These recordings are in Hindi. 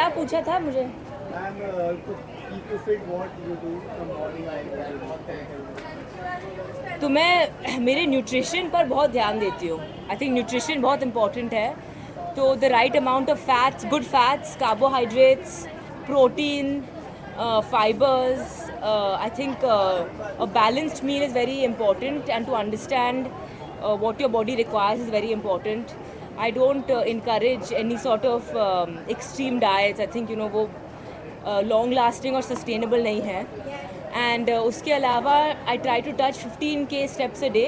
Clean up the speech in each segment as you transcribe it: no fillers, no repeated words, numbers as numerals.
क्या पूछा था मुझे? Ma'am to keep you fit, what you do from morning तो मैं मेरे न्यूट्रिशन पर बहुत ध्यान देती हूँ. आई थिंक न्यूट्रिशन बहुत इम्पॉर्टेंट है. तो the right amount of fats, good fats, carbohydrates, protein, fibers. I think a balanced meal is very important, and to understand what your body requires is very important. I don't encourage any sort of extreme diets. I think वो लॉन्ग लास्टिंग और सस्टेनेबल नहीं है. एंड उसके अलावा I try to touch 15K steps a day.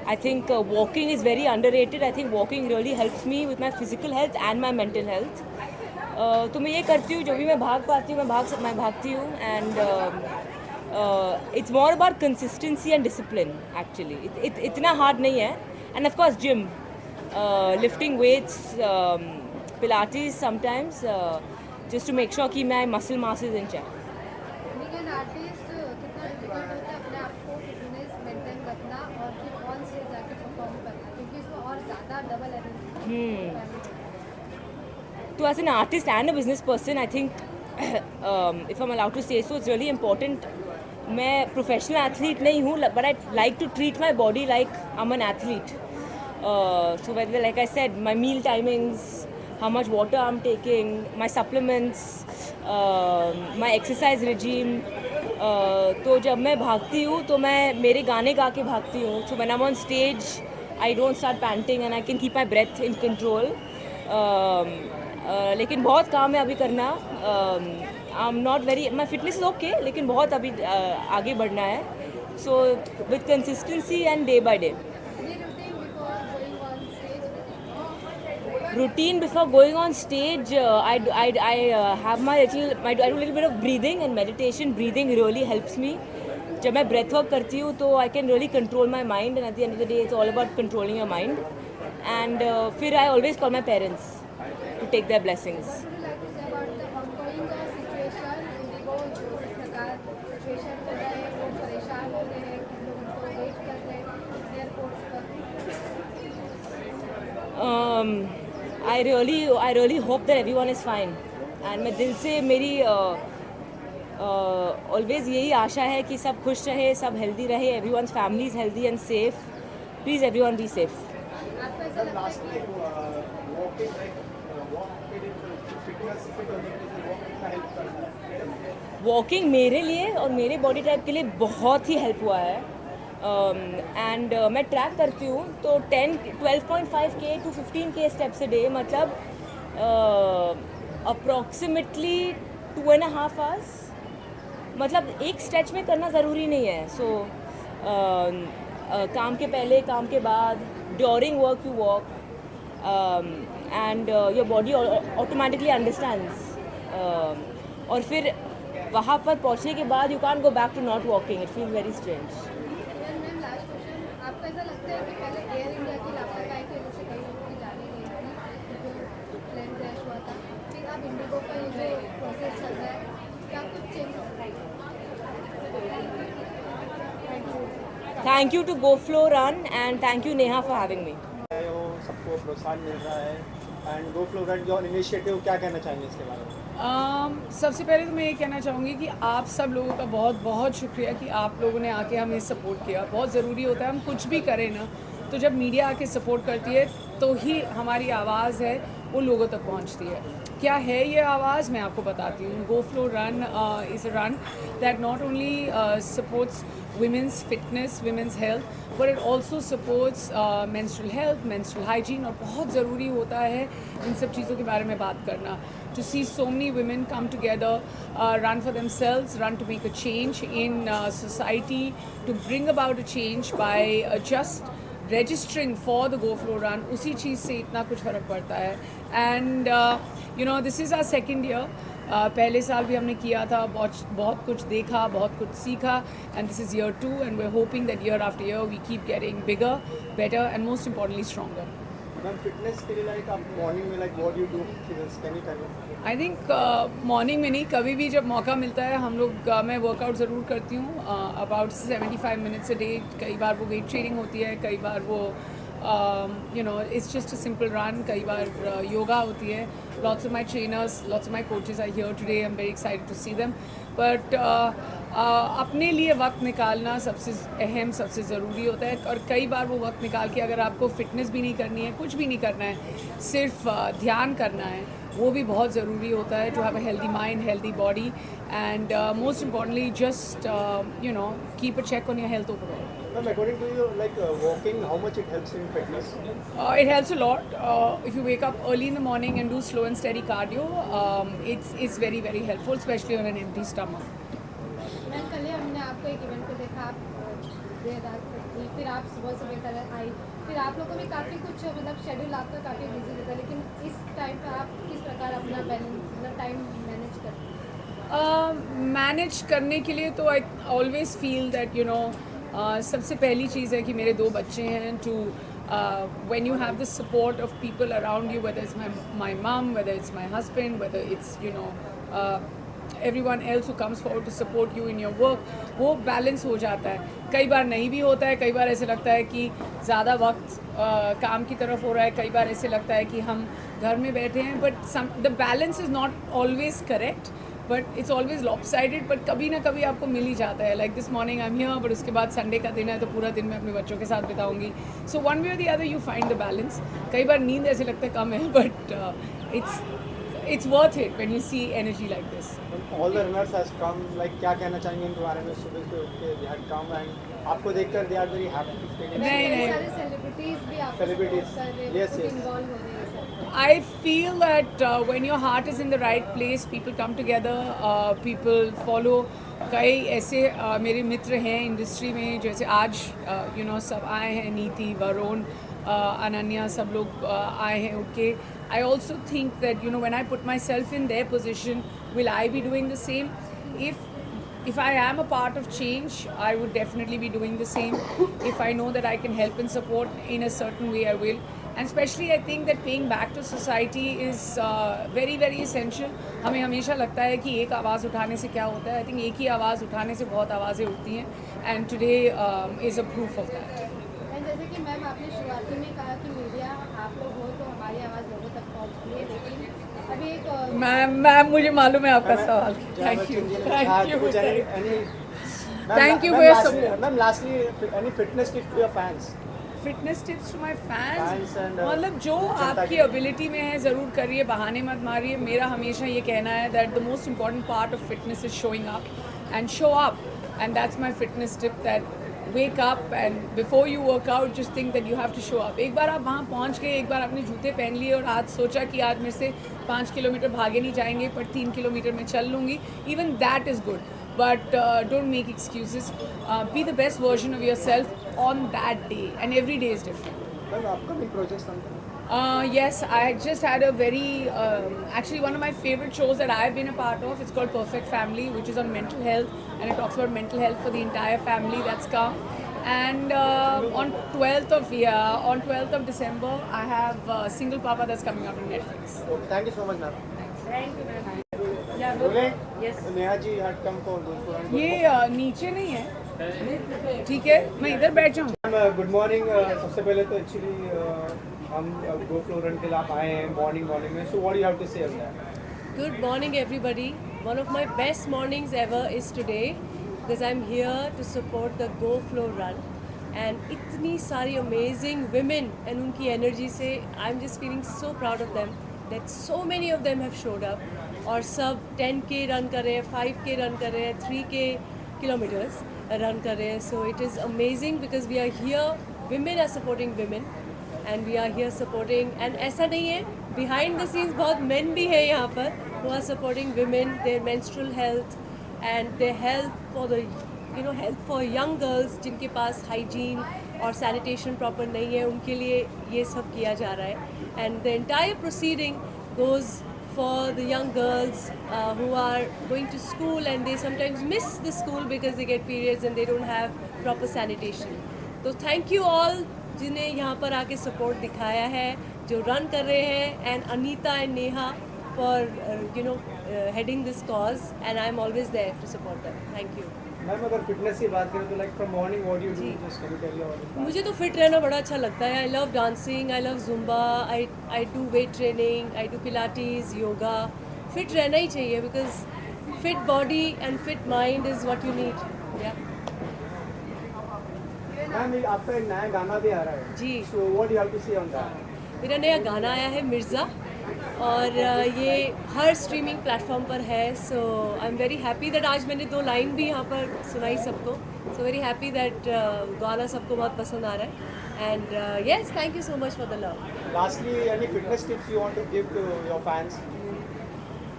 I think walking is very underrated. I think walking really helps me with my physical health and my mental health. तो मैं ये करती हूँ, जो भी मैं भाग पाती हूँ मैं भागती हूँ. And it's more about consistency and discipline actually. इतना हार्ड नहीं है. End of course gym, lifting weights, Pilates sometimes, just to make sure कि my muscle mass is in check. Being an artist, कितना difficult होता है अपने आप को फिटनेस मेंटेन रखना और फिर ऑन स्टेज जाके परफॉर्म करना, क्योंकि इसमें और ज़्यादा double energy. So as an artist and a business person, I think if I'm allowed to say so, it's really important. मैं प्रोफेशनल एथलीट नहीं हूँ, but I like to treat my body like I'm an athlete. So whether, like I said, my meal timings, how much water I'm taking, my supplements, my exercise regime. तो जब मैं भागती हूँ तो मैं मेरे गाने गा के भागती हूँ. So when I'm on stage, I don't start panting and I can keep my breath in control. लेकिन बहुत काम है अभी करना. I'm not very, my fitness is okay, लेकिन बहुत अभी आगे बढ़ना है. So with consistency and day by day. Routine before going on stage, I have my I do a little bit of breathing and meditation. Breathing really helps me. जब मैं breath work करती हूँ तो I can really control my mind, and at the end of the day it's all about controlling your mind. And फिर I always call my parents to take their blessings. I really hope that everyone is fine. And मैं दिल से मेरी always यही आशा है कि सब खुश रहे, सब healthy रहे, everyone's family is healthy and safe. Please everyone be safe. lastly, walking, fitness fit होने के लिए walk कितना help करता है? वॉकिंग मेरे लिए और मेरे बॉडी टाइप के लिए बहुत ही हेल्प हुआ है. एंड मैं ट्रैक करती हूँ तो 12.5K to 15K steps a day, मतलब अप्रॉक्सीमेटली 2.5 hours. मतलब एक स्ट्रेच में करना ज़रूरी नहीं है. सो काम के पहले, काम के बाद, during work you walk, and your body automatically understands. और फिर वहाँ पर पहुँचने के बाद you can go back to not walking. It feel very strange. आपको ऐसा लगता है कि पहले एयर इंडिया की लापरवाही की वजह से कई लोगों की जाने गई थी, जो प्लेन क्रैश हुआ था, फिर अब इंडिगो का ये जो प्रोसेस चल रहा है, क्या कुछ चेंज हो रहा है? Thank you to GoFlow Run and thank you Neha for having me. सबको प्रोत्साहन मिल रहा है. एंड GoFlow Run जो इनिशिएटिव, क्या कहना चाहेंगे इसके बारे में? सबसे पहले तो मैं ये कहना चाहूँगी कि आप सब लोगों का बहुत बहुत शुक्रिया कि आप लोगों ने आके हमें सपोर्ट किया. बहुत ज़रूरी होता है, हम कुछ भी करें ना, तो जब मीडिया आके सपोर्ट करती है तो ही हमारी आवाज़ है वो लोगों तक पहुँचती है. क्या है ये आवाज़, मैं आपको बताती हूँ. GoFlow Run is a run that not only supports women's fitness, women's health, but it also supports menstrual health, menstrual hygiene. और बहुत ज़रूरी होता है इन सब चीज़ों के बारे में बात करना. To see so many women come together, run for themselves, run to make a change in society, to bring about a change by just registering for the GoFlow Run, उसी चीज़ से इतना कुछ फ़र्क पड़ता है. And this is our second year. पहले साल भी हमने किया था, बहुत कुछ देखा, बहुत कुछ सीखा, and this is year 2, and we're hoping that year after year we keep getting bigger, better, and most importantly stronger. Ma'am fitness के लिए लाइक आप मॉर्निंग में like what you do, can you tell me? I think morning में नहीं, कभी भी जब मौका मिलता है हम लोग मैं वर्कआउट ज़रूर करती हूँ. About 75 minutes a day. कई बार वो वेट ट्रेनिंग होती है, कई बार वो you know it's just a simple run. कई बार योगा होती है. Lots of my trainers, lots of my coaches are here today. I am very excited to see them. But अपने लिए वक्त निकालना सबसे अहम, सबसे ज़रूरी होता है. और कई बार वो वक्त निकाल के अगर आपको फिटनेस भी नहीं करनी है, कुछ भी नहीं करना है, सिर्फ ध्यान करना है, वो भी बहुत ज़रूरी होता है. To have a healthy mind, healthy body, and most importantly just you know keep a check on your health overall. Ma'am, according to you, like walking, how much it helps in fitness? It helps a lot. If you wake up early in the morning and do slow and steady cardio, it's very very helpful, especially on an empty stomach. Ma'am कल ही हमने आपको एक इवेंट पे देखा, आप देर रात तक थी, फिर आप सुबह सुबह कल आई, फिर आप लोग को भी काफ़ी कुछ मतलब शेड्यूल आपका काफ़ी बिजी रहता है, लेकिन इस टाइम पर आप किस प्रकार अपना बैलेंस मतलब टाइम मैनेज करते हैं? मैनेज करने के लिए तो I always feel that you know सबसे पहली चीज़ है कि मेरे 2 बच्चे हैं. To when you have the support of people around you, whether it's my mom, whether it's my husband, whether it's you know everyone else who comes forward to support you in your work, वो बैलेंस हो जाता है. कई बार नहीं भी होता है. कई बार ऐसे लगता है कि ज़्यादा वक्त काम की तरफ हो रहा है. कई बार ऐसे लगता है कि हम घर में बैठे हैं. But the balance is not always correct, but it's always lopsided. But कभी ना कभी आपको मिल ही जाता है. Like this morning I am here, but उसके बाद संडे का दिन है तो पूरा दिन मैं अपने बच्चों के साथ बिताऊंगी. सो वन वे और the other you find the balance. कई बार नींद ऐसे लगता है कम है, but it's worth it when you see energy like this. All the runners has come, like क्या कहना चाहेंगे इनके बारे में? सुबह से उठ के they had come and आपको देखकर they are very happy. नहीं. सारे सेलिब्रिटीज भी आपको Celebrities, support कर रहे हैं, yes, खुद yes. involve हो रहे हैं सब. I feel that when your heart is in the right place, people come together, people follow. कई ऐसे मेरे मित्र हैं इंडस्ट्री में, जैसे आज यू नो सब आए हैं, नीति, वरुण, अनन्या, सब लोग आए हैं उठ के. I also think that you know when I put myself in their position, will I be doing the same? If I am a part of change, I would definitely be doing the same. If I know that I can help and support in a certain way, I will. And especially I think that paying back to society is very very essential. हमें हमेशा लगता है कि एक आवाज़ उठाने से क्या होता है. I think एक ही आवाज़ उठाने से बहुत आवाज़ें उठती हैं. And today is a proof of that. And जैसे कि मैम आपने शुरुआती में कहा कि मीडिया आप लोग हो तो हमारी आवाज़ लोगों तक पहुँचती है, लेकिन अभी एक मैम मुझे मालूम है आपका सवाल. Thank you. Thank you for your support. Ma'am, lastly, any fitness tips to your fans? Fitness tips to my fans. Fans and, मतलब जो जनता आपकी की- एबिलिटी में है ज़रूर करिए, बहाने मत मारिए. मेरा हमेशा ये कहना है that the most important part of fitness is showing up and show up. And that's my fitness tip, that wake up and before you work out just think that you have to show up. एक बार आप वहाँ पहुँच गए, एक बार आपने जूते पहन लिए और आज सोचा कि आज मेरे से 5 किलोमीटर भागे नहीं जाएंगे पर 3 किलोमीटर में चल लूँगी, even that is good. But don't make excuses. Be the best version of yourself on that day, and every day is different. Ma'am, upcoming projects something? Yes, I just had a very, actually one of my favorite shows that I've been a part of. It's called Perfect Family, which is on mental health, and it talks about mental health for the entire family that's come. And on 12th of December, I have Single Papa that's coming out on Netflix. Okay, thank you so much, ma'am. Thank you, ma'am. Rolling? Yes. Neha ji had come for good for and ये नीचे नहीं है, ठीक है, मैं इधर बैठ जाऊँ. Good morning. सबसे पहले तो एक्चुअली हम गो फ्लो रन के लिए आप आए हैं मॉर्निंग में. So what you have to say on that? Good morning, everybody. One of my best mornings ever is today because I'm here to support the Go Flow Run. And इतनी सारी amazing women and उनकी energy से I'm just feeling so proud of them that so many of them have showed up. और सब 10K रन कर रहे हैं, 5K रन कर रहे हैं, 3K kilometers रन कर रहे हैं. So it is amazing because we are here, women are supporting women. And we are here supporting, and ऐसा नहीं है, behind the scenes बहुत men भी हैं यहाँ पर who are supporting women, their menstrual health and their health for the health for young girls जिनके पास hygiene और sanitation proper नहीं है, उनके लिए ये सब किया जा रहा है. And the entire proceeding goes for the young girls who are going to school and they sometimes miss the school because they get periods and they don't have proper sanitation. तो thank you all जिन्हें यहाँ पर आके सपोर्ट दिखाया है, जो रन कर रहे हैं, and Anita and Neha for heading this cause, and I am always there to support them. Thank you. Ma'am अगर फिटनेस की बात करें तो like from morning what you do just can you tell your मुझे तो फिट रहना बड़ा अच्छा लगता है. I love dancing, I love Zumba, I do weight training, I do Pilates, yoga. Fit रहना ही चाहिए because fit body and fit mind is what you need. Ma'am आपका एक नया गाना भी आ रहा है जी. So what you have to say on that. मेरा नया गाना आया है मिर्ज़ा और ये हर स्ट्रीमिंग प्लेटफॉर्म पर है. So I am very happy that आज मैंने 2 लाइन भी यहाँ पर सुनाई सबको. सो वेरी हैप्पी दैट गाना सबको बहुत पसंद आ रहा है. And yes, thank you so much for the love. Lastly, any fitness tips you want to give to your fans?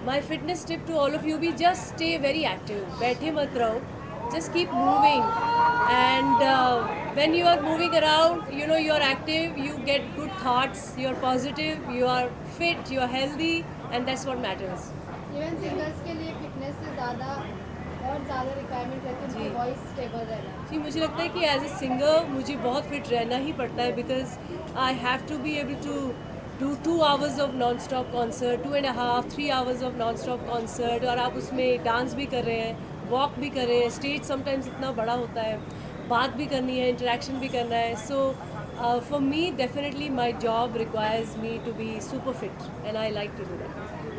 My fitness tip to all of you be just stay very active. बैठे मत रहो. Just keep moving. And when you are moving around, you know you are active, you get good thoughts, you are positive, you are fit, you are healthy, and that's what matters. Even singers के लिए फिटनेस से ज़्यादा और ज़्यादा रिक्वायरमेंट रहती है उनकी वॉइस स्टेबल रहना. जी, मुझे लगता है कि एज ए सिंगर मुझे बहुत फिट रहना ही पड़ता है because I have to be able to do 2 hours of non stop concert, 2.5 3 hours of non stop concert. और आप उसमें डांस भी कर रहे हैं, वॉक भी कर रहे हैं. स्टेज समटाइम्स इतना बड़ा होता है, बात भी करनी है, इंटरेक्शन भी करना है. So for me definitely my job requires me to be super fit and I like to do that.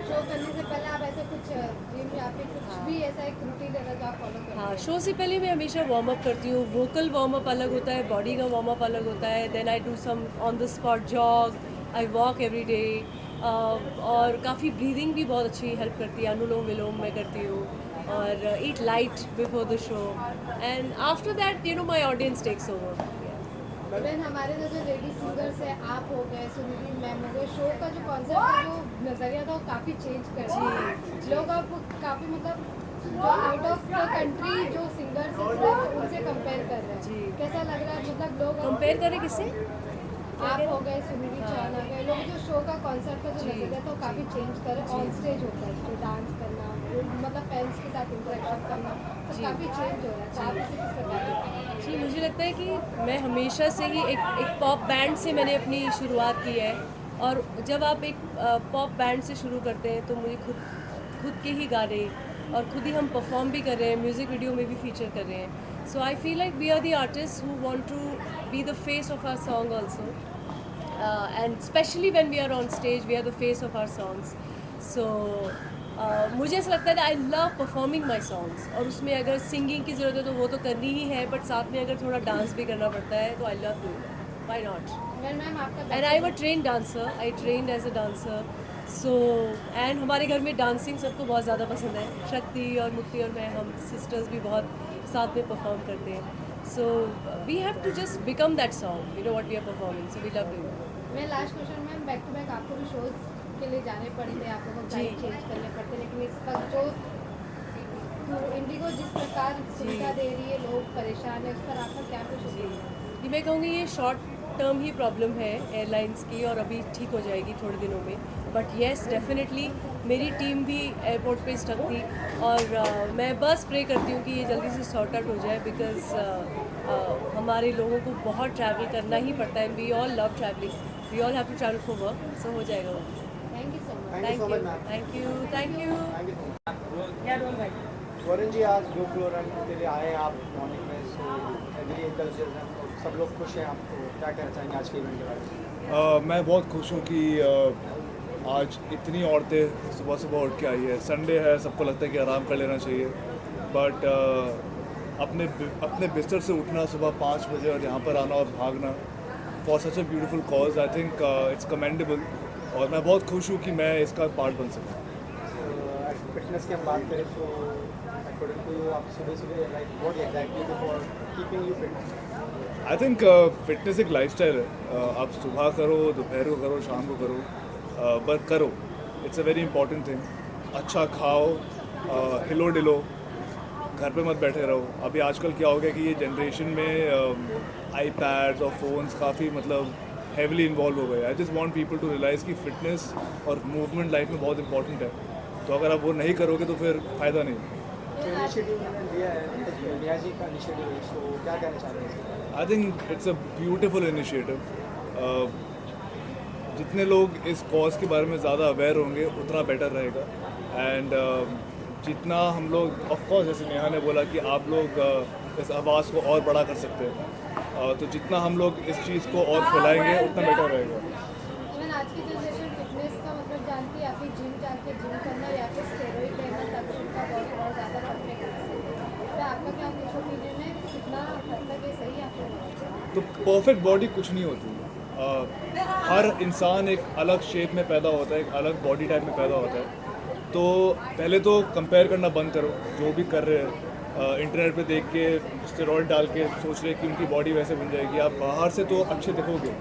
Show करने से पहले आप ऐसे कुछ जिम या फिर कुछ भी ऐसा एक रूटीन रहता है जो आप फॉलो करते हैं? हाँ, शो से पहले मैं हमेशा वार्म अप करती हूँ. वोकल वार्म अप अलग होता है, बॉडी का वार्म अप अलग होता है. Then I do some on the spot jog, I walk every day. और काफ़ी ब्रीदिंग भी बहुत अच्छी हेल्प करती है. अनुलोम विलोम मैं करती हूँ. और eat light before the show and after that you know my audience takes over. Even हमारे जो लेडी सिंगर्स है, आप हो गए, सुनिधि मैम हो गए, शो का जो कॉन्सेप्ट का जो नज़रिया था वो काफ़ी चेंज कर दिया. लोग अब काफ़ी मतलब जो आउट ऑफ द कंट्री जो सिंगर्स हैं उनसे कंपेयर कर रहे हैं. जी. कैसा लग रहा है? मतलब लोग कंपेयर करें किससे? आप हो गए, सुनिधि चौहान हो गए, लोग जो शो का कॉन्सेप्ट का जो नज़रिया था वो काफ़ी चेंज कर रहे हैं. ऑन स्टेज होता है जो डांस करना, मतलब फैंस के साथ इंटरेक्शन करना, तो काफ़ी चेंज हो रहा है. तो आप इसे किस प्रकार जी, मुझे लगता है कि मैं हमेशा से ही एक पॉप बैंड से मैंने अपनी शुरुआत की है. और जब आप एक पॉप बैंड से शुरू करते हैं तो मुझे खुद के ही गाने और खुद ही हम परफॉर्म भी कर रहे हैं, म्यूज़िक वीडियो में भी फीचर कर रहे हैं. So I feel like we are the artist who want to be the face of our song also. And specially when we are on stage we are the face of our songs. So मुझे ऐसा लगता है I love performing my songs. और उसमें अगर सिंगिंग की ज़रूरत है तो वो तो करनी ही है, बट साथ में अगर थोड़ा डांस भी करना पड़ता है तो I love do it. Why not? Ma'am आपका and I am a train dancer. I trained as a dancer. So and हमारे घर में डांसिंग सबको बहुत ज़्यादा पसंद है. शक्ति और मुक्ति और मैं, हम सिस्टर्स भी बहुत साथ में परफॉर्म करते हैं. So we have to just become that song, you know what we are performing. So we love do it. मैं last question ma'am, back to back आपको भी शोज के लिए जाने पड़ते हैं, आपको टाइम चेंज करने पड़ते हैं, लेकिन इस वक्त जो इंडिगो जिस प्रकार सुविधा दे रही है, लोग परेशान है, उस पर आपका क्या कुछ ओपिनियन है? जी, मैं कहूँगी ये शॉर्ट टर्म ही प्रॉब्लम है एयरलाइंस की और अभी ठीक हो जाएगी थोड़े दिनों में. बट येस, डेफिनेटली मेरी टीम भी एयरपोर्ट पे स्टक थी और मैं बस प्रे करती हूँ कि ये जल्दी से सॉर्ट आउट हो जाए बिकॉज हमारे लोगों को बहुत ट्रैवल करना ही पड़ता है. We all love travelling, we all have to travel for work. So हो जाएगा वो. Thank you so much. Thank you so much, ma'am. Thank you. Thank you so much. Thank you. Varun ji आज गो फ्लो रन के लिए आए हैं आप मॉर्निंग में. सो एवरी इंटरेस्टेड हैं, सब लोग खुश हैं. आपको क्या कहना चाहेंगे आज के इवेंट के बारे में? मैं बहुत खुश हूँ कि आज इतनी औरतें सुबह सुबह उठ के आई है. संडे है, सबको लगता है कि आराम कर लेना चाहिए, बट अपने बिस्तर से उठना सुबह 5 बजे और यहाँ पर आना और भागना for such a beautiful cause, I think it's commendable. और मैं बहुत खुश हूँ कि मैं इसका पार्ट बन सकूँ. फिटनेस की हम बात करें तो अकॉर्डिंग टू आप सुबह like what exactly do for keeping you fit? I think fitness एक लाइफस्टाइल है. आप सुबह करो, दोपहर को करो, शाम को करो, पर करो. It's a very important thing. अच्छा खाओ, हिलो डिलो, घर पे मत बैठे रहो. अभी आजकल क्या हो गया कि ये जनरेशन में आईपैड्स और फ़ोन्स काफ़ी मतलब हेवली इन्वॉल्व हो गए. I just want people to realize कि फिटनेस और मूवमेंट लाइफ में बहुत इंपॉर्टेंट है. तो अगर आप वो नहीं करोगे तो फिर फ़ायदा नहीं. जो इनिशिएटिव मैंने लिया है इंडिया जी का इनिशिएटिव है, सो क्या कहना चाहते हैं? I think it's a beautiful initiative. जितने लोग इस कॉज के बारे में ज़्यादा अवेयर होंगे उतना बेटर रहेगा. एंड जितना हम लोग ऑफ कोर्स जैसे नेहा ने बोला कि आप लोग इस आवाज़ को और बड़ा कर सकते हैं, तो जितना हम लोग इस चीज़ को और फैलाएंगे उतना बेटर रहेगा। इवन आज की जनरेशन फिटनेस का मतलब जानती है, या फिर जिम जाके जिम करना या फिर स्टेरॉइड लेना ताकि उनका बॉडी और ज़्यादा परफेक्ट कर सके। तो आपका क्या ओपिनियन है, कितना हद तक ये सही है आपको? तो परफेक्ट बॉडी कुछ नहीं होती। हर इंसान एक अलग शेप में पैदा होता है, एक अलग बॉडी टाइप में पैदा होता है। तो पहले तो कंपेयर करना बंद करो, जो भी कर रहे हैं इंटरनेट पे देख के स्टेरॉइड डाल के सोच रहे कि उनकी बॉडी वैसे बन जाएगी। आप बाहर से तो अच्छे दिखोगे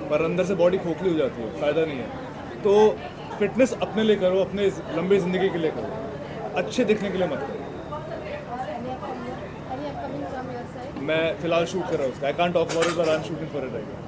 पर अंदर से बॉडी खोखली हो जाती है, फ़ायदा नहीं है। तो फिटनेस अपने लिए करो, अपने लंबे ज़िंदगी के लिए करो, अच्छे दिखने के लिए मत करो। Any upcoming from your side? मैं फ़िलहाल शूट कर रहा हूँ उसका, I can't talk about it, but I am shooting for it right now.